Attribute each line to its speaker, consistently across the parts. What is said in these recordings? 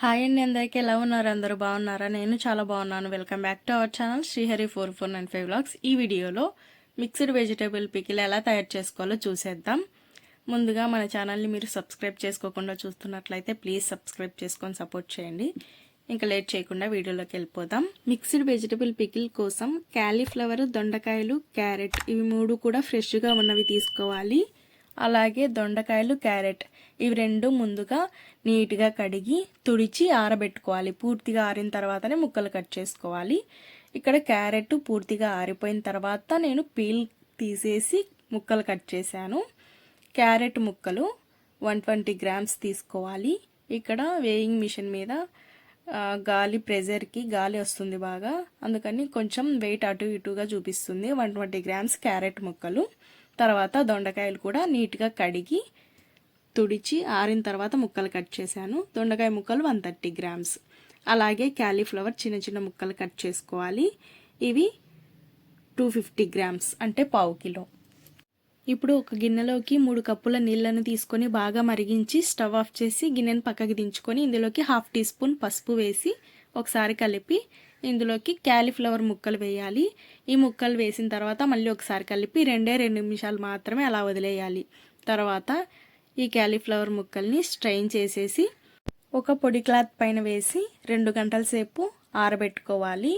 Speaker 1: Hi అండి, అందరికీ ఎలా ఉన్నారు? అందరూ బాగున్నారా? నేను చాలా బాగున్నాను. Welcome back to our channel Srihari 4495 vlogs. ఈ వీడియోలో మిక్స్డ్ వెజిటేబుల్ పికిల్ ఎలా తయారు చేసుకోవాలో చూసేద్దాం. ముందుగా మన ఛానల్ని మీరు సబ్స్క్రైబ్ చేసుకోకుండా చూస్తున్నట్లయితే ప్లీజ్ సబ్స్క్రైబ్ చేసుకొని సపోర్ట్ చేయండి. ఇంకా లేట్ చేయకుండా వీడియోలోకి వెళ్ళిపోదాం. మిక్స్డ్ వెజిటేబుల్ పికిల్ కోసం క్యాలీఫ్లవర్, దొండకాయలు, క్యారెట్ ఇవి మూడు కూడా ఫ్రెష్గా ఉన్నవి తీసుకోవాలి. అలాగే దొండకాయలు, క్యారెట్ ఇవి రెండు ముందుగా నీట్గా కడిగి తుడిచి ఆరబెట్టుకోవాలి. పూర్తిగా ఆరిన తర్వాతనే ముక్కలు కట్ చేసుకోవాలి. ఇక్కడ క్యారెట్ పూర్తిగా ఆరిపోయిన తర్వాత నేను పీల్ తీసేసి ముక్కలు కట్ చేశాను. క్యారెట్ ముక్కలు 120 గ్రామ్స్ తీసుకోవాలి. ఇక్కడ వేయింగ్ మిషన్ మీద గాలి ప్రెజర్కి గాలి వస్తుంది బాగా, అందుకని కొంచెం వెయిట్ అటు ఇటుగా చూపిస్తుంది. 120 గ్రామ్స్ క్యారెట్ ముక్కలు. తర్వాత దొండకాయలు కూడా నీట్గా కడిగి తుడిచి ఆరిన తర్వాత ముక్కలు కట్ చేశాను. దొండకాయ ముక్కలు 130 గ్రామ్స్. అలాగే క్యాలీఫ్లవర్ చిన్న చిన్న ముక్కలు కట్ చేసుకోవాలి. ఇవి 250 గ్రామ్స్ అంటే పావు కిలో. ఇప్పుడు ఒక గిన్నెలోకి 3 కప్పుల నీళ్లను తీసుకొని బాగా మరిగించి స్టవ్ ఆఫ్ చేసి గిన్నెను పక్కకి దించుకొని ఇందులోకి 1/2 టీ స్పూన్ పసుపు వేసి ఒకసారి కలిపి ఇందులోకి క్యాలీఫ్లవర్ ముక్కలు వేయాలి. ఈ ముక్కలు వేసిన తర్వాత మళ్ళీ ఒకసారి కలిపి 2 నిమిషాలు మాత్రమే అలా వదిలేయాలి. తర్వాత ఈ క్యాలీఫ్లవర్ ముక్కల్ని స్ట్రెయిన్ చేసేసి ఒక పొడి క్లాత్ పైన వేసి 2 గంటల సేపు ఆరబెట్టుకోవాలి.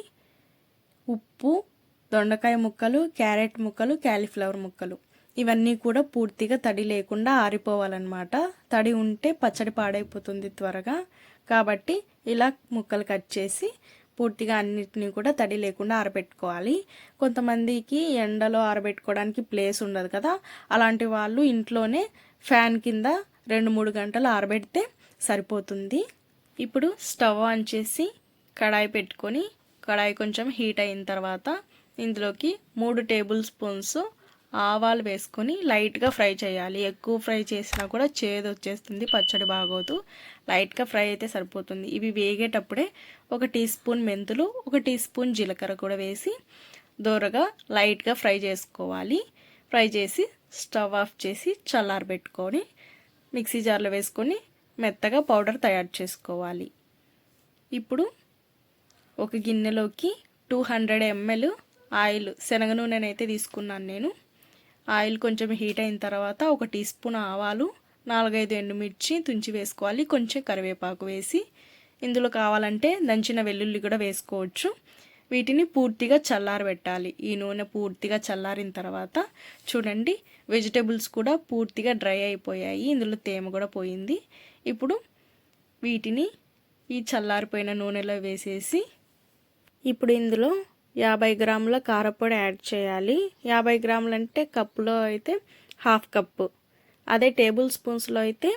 Speaker 1: ఉప్పు, దొండకాయ ముక్కలు, క్యారెట్ ముక్కలు, క్యాలీఫ్లవర్ ముక్కలు ఇవన్నీ కూడా పూర్తిగా తడి లేకుండా ఆరిపోవాలన్నమాట. తడి ఉంటే పచ్చడి పాడైపోతుంది త్వరగా. కాబట్టి ఇలా ముక్కలు కట్ చేసి పూర్తిగా అన్నిటినీ కూడా తడి లేకుండా ఆరబెట్టుకోవాలి. కొంతమందికి ఎండలో ఆరబెట్టుకోవడానికి ప్లేస్ ఉండదు కదా, అలాంటి వాళ్ళు ఇంట్లోనే ఫ్యాన్ కింద 2-3 గంటలు ఆరబెడితే సరిపోతుంది. ఇప్పుడు స్టవ్ ఆన్ చేసి కడాయి పెట్టుకొని కడాయి కొంచెం హీట్ అయిన తర్వాత ఇందులోకి 3 టేబుల్ స్పూన్స్ ఆవాలు వేసుకొని లైట్గా ఫ్రై చేయాలి. ఎక్కువ ఫ్రై చేసినా కూడా చేదు వచ్చేస్తుంది, పచ్చడి బాగోదు. లైట్గా ఫ్రై అయితే సరిపోతుంది. ఇవి వేగేటప్పుడే 1 టీ స్పూన్ మెంతులు, 1 టీ స్పూన్ జీలకర్ర కూడా వేసి దోరగా లైట్గా ఫ్రై చేసుకోవాలి. ఫ్రై చేసి స్టవ్ ఆఫ్ చేసి చల్లారబెట్టుకొని మిక్సీ జార్లో వేసుకొని మెత్తగా పౌడర్ తయారు చేసుకోవాలి. ఇప్పుడు ఒక గిన్నెలోకి 200 ml ఆయిల్, శనగ నూనెనైతే తీసుకున్నాను నేను. ఆయిల్ కొంచెం హీట్ అయిన తర్వాత 1 టీ స్పూన్ ఆవాలు, 4-5 ఎండుమిర్చి తుంచి వేసుకోవాలి. కొంచెం కరివేపాకు వేసి ఇందులో కావాలంటే దంచిన వెల్లుల్లి కూడా వేసుకోవచ్చు. వీటిని పూర్తిగా చల్లారబెట్టాలి. ఈ నూనె పూర్తిగా చల్లారిన తర్వాత చూడండి, వెజిటేబుల్స్ కూడా పూర్తిగా డ్రై అయిపోయాయి, ఇందులో తేమ కూడా పోయింది. ఇప్పుడు వీటిని ఈ చల్లారిపోయిన నూనెలో వేసేసి ఇప్పుడు ఇందులో 50 గ్రాముల కారపొడి యాడ్ చేయాలి. 50 గ్రాములు అంటే కప్పులో అయితే 1/2 కప్పు, అదే టేబుల్ స్పూన్స్లో అయితే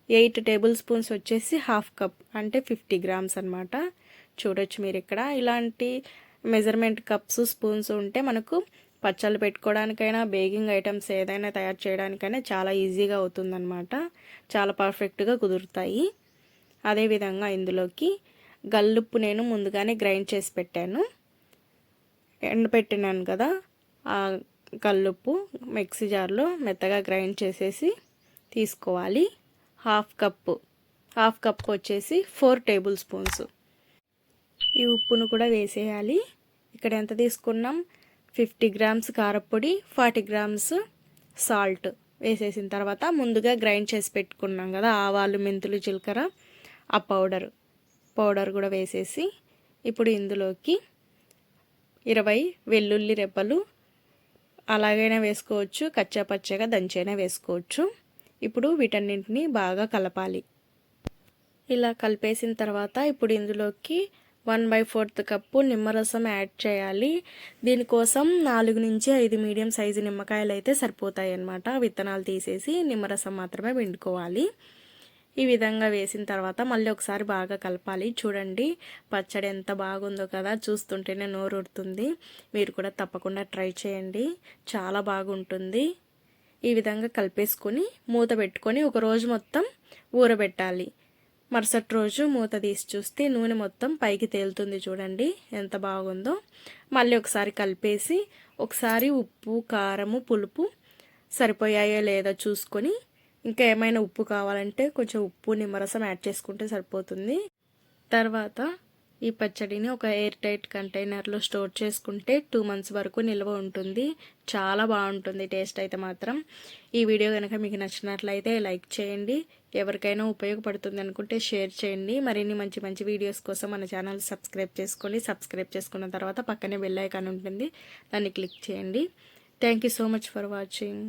Speaker 1: 8 టేబుల్ స్పూన్స్ వచ్చేసి 1/2 కప్ అంటే 50 గ్రామ్స్ అనమాట. చూడొచ్చు మీరు ఇక్కడ. ఇలాంటి మెజర్మెంట్ కప్స్, స్పూన్స్ ఉంటే మనకు పచ్చళ్ళు పెట్టుకోవడానికైనా, బేకింగ్ ఐటమ్స్ ఏదైనా తయారు చేయడానికైనా చాలా ఈజీగా అవుతుందన్నమాట. చాలా పర్ఫెక్ట్గా కుదురుతాయి. అదేవిధంగా ఇందులోకి గల్లుప్పు నేను ముందుగానే గ్రైండ్ చేసి పెట్టాను, ఎండబెట్టినాను కదా, ఆ కల్లుప్పు మిక్సీ జార్లో మెత్తగా గ్రైండ్ చేసేసి తీసుకోవాలి. 1/2 కప్పు వచ్చేసి 4 టేబుల్ స్పూన్స్. ఈ ఉప్పును కూడా వేసేయాలి. ఇక్కడ ఎంత తీసుకున్నాం, 50 గ్రామ్స్ కారపొడి, 40 గ్రామ్స్ సాల్ట్ వేసేసిన తర్వాత ముందుగా గ్రైండ్ చేసి పెట్టుకున్నాం కదా ఆవాలు, మెంతులు, జీలకర్ర, ఆ పౌడర్ కూడా వేసేసి ఇప్పుడు ఇందులోకి 20 వెల్లుల్లి రెబ్బలు అలాగైనా వేసుకోవచ్చు, కచ్చా పచ్చగా దంచైనా వేసుకోవచ్చు. ఇప్పుడు వీటన్నింటినీ బాగా కలపాలి. ఇలా కలిపేసిన తర్వాత ఇప్పుడు ఇందులోకి 1/4 కప్పు నిమ్మరసం యాడ్ చేయాలి. దీనికోసం 4 నుంచి 5 మీడియం సైజు నిమ్మకాయలు అయితే సరిపోతాయి అన్నమాట. విత్తనాలు తీసేసి నిమ్మరసం మాత్రమే పిండుకోవాలి. ఈ విధంగా వేసిన తర్వాత మళ్ళీ ఒకసారి బాగా కలపాలి. చూడండి పచ్చడి ఎంత బాగుందో కదా, చూస్తుంటేనే నోరు ఊరుతుంది. మీరు కూడా తప్పకుండా ట్రై చేయండి, చాలా బాగుంటుంది. ఈ విధంగా కలిపేసుకొని మూత పెట్టుకొని ఒక రోజు మొత్తం ఊరబెట్టాలి. మరుసటి రోజు మూత తీసి చూస్తే నూనె మొత్తం పైకి తేలుతుంది. చూడండి ఎంత బాగుందో. మళ్ళీ ఒకసారి కలిపేసి ఒకసారి ఉప్పు, కారము, పులుపు సరిపోయాయో లేదో చూసుకొని ఇంకా ఏమైనా ఉప్పు కావాలంటే కొంచెం ఉప్పు, నిమ్మరసం యాడ్ చేసుకుంటే సరిపోతుంది. తర్వాత ఈ పచ్చడిని ఒక ఎయిర్ టైట్ కంటైనర్లో స్టోర్ చేసుకుంటే 2 months వరకు నిల్వ ఉంటుంది. చాలా బాగుంటుంది టేస్ట్ అయితే మాత్రం. ఈ వీడియో కనుక మీకు నచ్చినట్లయితే లైక్ చేయండి. ఎవరికైనా ఉపయోగపడుతుంది అనుకుంటే షేర్ చేయండి. మరిన్ని మంచి మంచి వీడియోస్ కోసం మన ఛానల్ సబ్స్క్రైబ్ చేసుకోండి. సబ్స్క్రైబ్ చేసుకున్న తర్వాత పక్కనే బెల్ ఐకాన్ ఉంటుంది, దాన్ని క్లిక్ చేయండి. Thank you so much for watching.